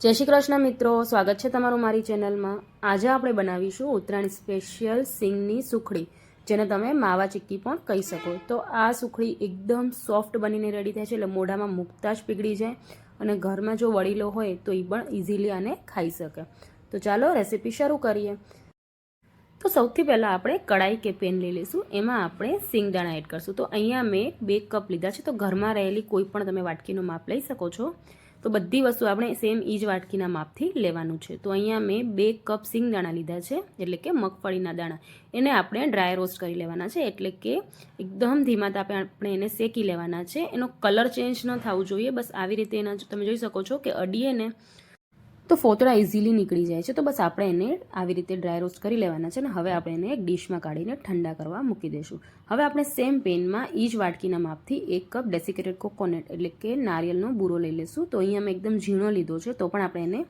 જય શ્રી કૃષ્ણ મિત્રો, સ્વાગત છે તમારું મારી ચેનલમાં। આજે આપણે બનાવીશું ઉત્તરાયણ સ્પેશિયલ સિંગની સુખડી, જેને તમે માવા ચીક્કી પણ કહી શકો। તો આ સુખડી એકદમ સોફ્ટ બનીને રેડી થાય છે, એટલે મોઢામાં મૂકતા જ પીગળી જાય અને ઘરમાં જો વડીલો હોય તો એ પણ ઇઝીલી આને ખાઈ શકે। તો ચાલો રેસીપી શરૂ કરીએ। તો સૌથી પહેલાં આપણે કડાઈ કે પેન લઈ લઈશું, એમાં આપણે સિંગદાણા એડ કરશું। તો અહીંયા મેં 2 કપ લીધા છે, તો ઘરમાં રહેલી કોઈ પણ તમે વાટકીનો માપ લઈ શકો છો। તો બધી વસ્તુ આપણે સેમ ઈ જ વાટકીના માપથી લેવાનું છે। તો અહીંયા મેં 2 કપ સિંગદાણા લીધા છે, એટલે કે મગફળીના દાણા। એને આપણે ડ્રાય રોસ્ટ કરી લેવાના છે, એટલે કે એકદમ ધીમા તાપે આપણે એને શેકી લેવાના છે। એનો કલર ચેન્જ ન થવું જોઈએ, બસ આવી રીતે એના તમે જોઈ શકો છો કે અડીએ ને તો ફોતળા ઇઝીલી નીકળી જાય છે। તો બસ આપણે એને આવી રીતે ડ્રાય રોસ્ટ કરી લેવાના છે, ને હવે આપણે એને એક ડીશમાં કાઢીને ઠંડા કરવા મૂકી દઈશું। હવે આપણે સેમ પેનમાં ઈ જ વાટકીના માપથી 1 કપ ડેસિકેટેડ કોકોનટ એટલે કે નારિયેળનો બૂરો લઈ લઈશું। તો અહીંયા મેં એકદમ ઝીણો લીધો છે, તો પણ આપણે એને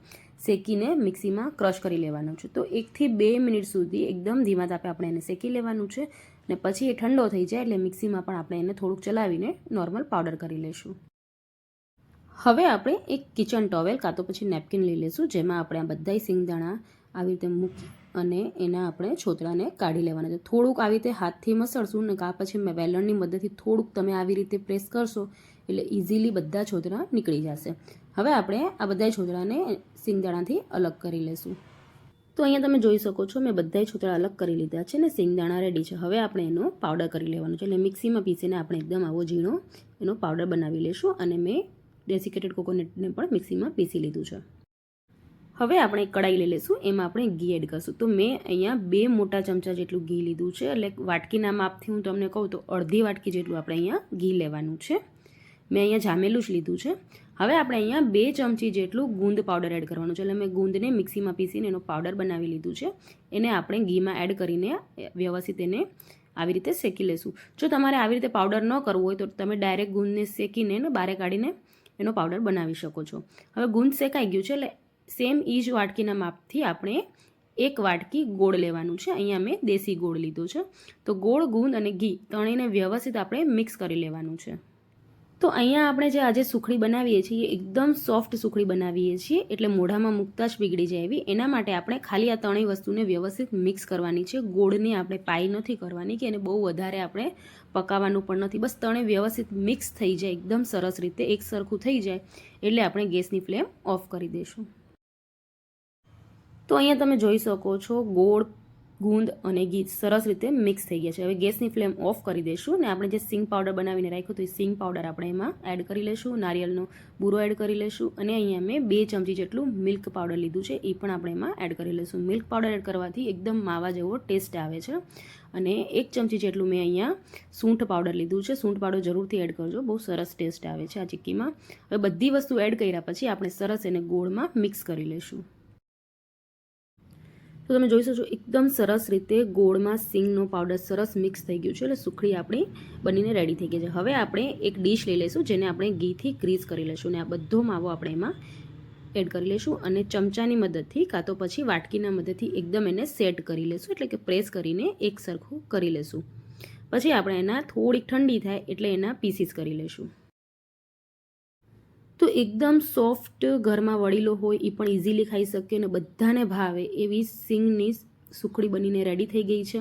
શેકીને મિક્સીમાં ક્રશ કરી લેવાનું છે। તો 1 થી 2 મિનિટ સુધી એકદમ ધીમા તાપે આપણે એને શેકી લેવાનું છે, ને પછી એ ઠંડો થઈ જાય એટલે મિક્સીમાં પણ આપણે એને થોડુંક ચલાવીને નોર્મલ પાવડર કરી લઈશું। હવે આપણે એક કિચન ટોવેલ કાં તો પછી નેપકિન લઈ લઈશું, જેમાં આપણે આ બધાય સિંગદાણા આવી રીતે મૂકી અને એના આપણે છોતરાને કાઢી લેવાના છે। થોડુંક આવી રીતે હાથથી મસળશું ને કાં પછી વેલણની મદદથી થોડુંક તમે આવી રીતે પ્રેસ કરશો એટલે ઇઝીલી બધા છોતરા નીકળી જશે। હવે આપણે આ બધા છોતરાને સિંગદાણાથી અલગ કરી લઈશું। તો અહીંયા તમે જોઈ શકો છો મેં બધાય છોતરા અલગ કરી લીધા છે ને સિંગદાણા રેડી છે। હવે આપણે એનો પાવડર કરી લેવાનો છે, એટલે મિક્સીમાં પીસીને આપણે એકદમ આવો ઝીણો એનો પાવડર બનાવી લઈશું, અને મેં ડેસિકેટેડ કોકોનટને પણ મિક્સીમાં પીસી લીધું છે। હવે આપણે એક કડાઈ લઈ લઈશું, એમાં આપણે ઘી એડ કરશું। તો મેં અહીંયા 2 મોટા ચમચા જેટલું ઘી લીધું છે, એટલે વાટકીના માપથી હું તમને કહું તો અડધી વાટકી જેટલું આપણે અહીંયા ઘી લેવાનું છે। મેં અહીંયા જામેલું જ લીધું છે। હવે આપણે અહીંયા 2 ચમચી જેટલું ગુંદ પાવડર એડ કરવાનું છે, એટલે મેં ગુંદને મિક્સીમાં પીસીને એનો પાવડર બનાવી લીધું છે। એને આપણે ઘીમાં એડ કરીને વ્યવસ્થિત એને આવી રીતે શેકી લઈશું। જો તમારે આવી રીતે પાવડર ન કરવું હોય તો તમે ડાયરેક્ટ ગુંદને શેકીને બહાર કાઢીને એનો પાવડર બનાવી શકો છો। હવે ગુંદ શેકાઈ ગયું છે, એટલે સેમ ઈ જ વાટકીના માપથી આપણે 1 વાટકી ગોળ લેવાનું છે। અહીંયા મેં દેશી ગોળ લીધો છે। તો ગોળ, ગુંદ અને ઘી ત્રણેયને વ્યવસ્થિત આપણે મિક્સ કરી લેવાનું છે। તો અહીંયા આપણે જે આજે સુખડી બનાવીએ છીએ એકદમ સોફ્ટ સુખડી બનાવીએ છીએ, એટલે મોઢામાં મૂકતા જ પીગળી જાય એવી। એના માટે આપણે ખાલી આ ત્રણેય વસ્તુને વ્યવસ્થિત મિક્સ કરવાની છે। ગોળની આપણે પાઈ નથી કરવાની કે એને બહુ વધારે આપણે પકાવવાનું પણ નથી, બસ ત્રણેય વ્યવસ્થિત મિક્સ થઈ જાય એકદમ સરસ રીતે એક સરખું થઈ જાય એટલે આપણે ગેસની ફ્લેમ ઓફ કરી દઈશું। તો અહીંયા તમે જોઈ શકો છો ગોળ, ગુંદ અને ઘી સરસ રીતે મિક્સ થઈ ગયા છે। હવે ગેસની ફ્લેમ ઓફ કરી દઈશું, ને આપણે જે સિંગ પાવડર બનાવીને રાખ્યો તો એ સિંગ પાવડર આપણે એમાં એડ કરી લઈશું, નારિયેળનો બૂરો એડ કરી લઈશું, અને અહીંયા મેં 2 ચમચી જેટલું મિલ્ક પાવડર લીધું છે, એ પણ આપણે એમાં એડ કરી લઈશું। મિલ્ક પાવડર એડ કરવાથી એકદમ માવા જેવો ટેસ્ટ આવે છે। અને 1 ચમચી જેટલું મેં અહીંયા સૂંઠ પાવડર લીધું છે, સૂંઠ પાવડર જરૂરથી એડ કરજો, બહુ સરસ ટેસ્ટ આવે છે આ ચીક્કીમાં। હવે બધી વસ્તુ એડ કર્યા પછી આપણે સરસ એને ગોળમાં મિક્સ કરી લઈશું। તો તમે જોઈ શકો છો એકદમ સરસ રીતે ગોળમાં સિંગનો પાવડર સરસ મિક્સ થઈ ગયું છે, એટલે સુખડી આપણી બનીને રેડી થઈ ગઈ છે। હવે આપણે એક ડીશ લઈ લઈશું, જેને આપણે ઘીથી ગ્રીસ કરી લઈશું, અને આ બધો માવો આપણે એમાં એડ કરી લઈશું, અને ચમચાની મદદથી કાં તો પછી વાટકીના મદદથી એકદમ એને સેટ કરી લઈશું, એટલે કે પ્રેસ કરીને એક સરખું કરી લઈશું। પછી આપણે એના થોડીક ઠંડી થાય એટલે એના પીસીસ કરી લઈશું। તો એકદમ સોફ્ટ, ઘરમાં વડીલો હોય એ પણ ઇઝીલી ખાઈ શકે અને બધાને ભાવે એવી સિંગની સુખડી બનીને રેડી થઈ ગઈ છે।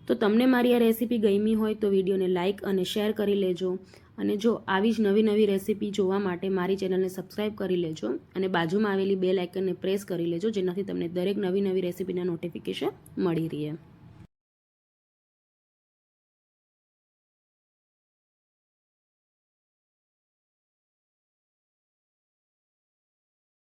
તો તમને મારી આ રેસીપી ગમી હોય તો વિડીયોને લાઇક અને શેર કરી લેજો, અને જો આવી જ નવી રેસીપી જોવા માટે મારી ચેનલને સબસ્ક્રાઈબ કરી લેજો, અને બાજુમાં આવેલી બેલ આઇકનને પ્રેસ કરી લેજો, જેનાથી તમને દરેક નવી રેસીપીના નોટિફિકેશન મળી રહે।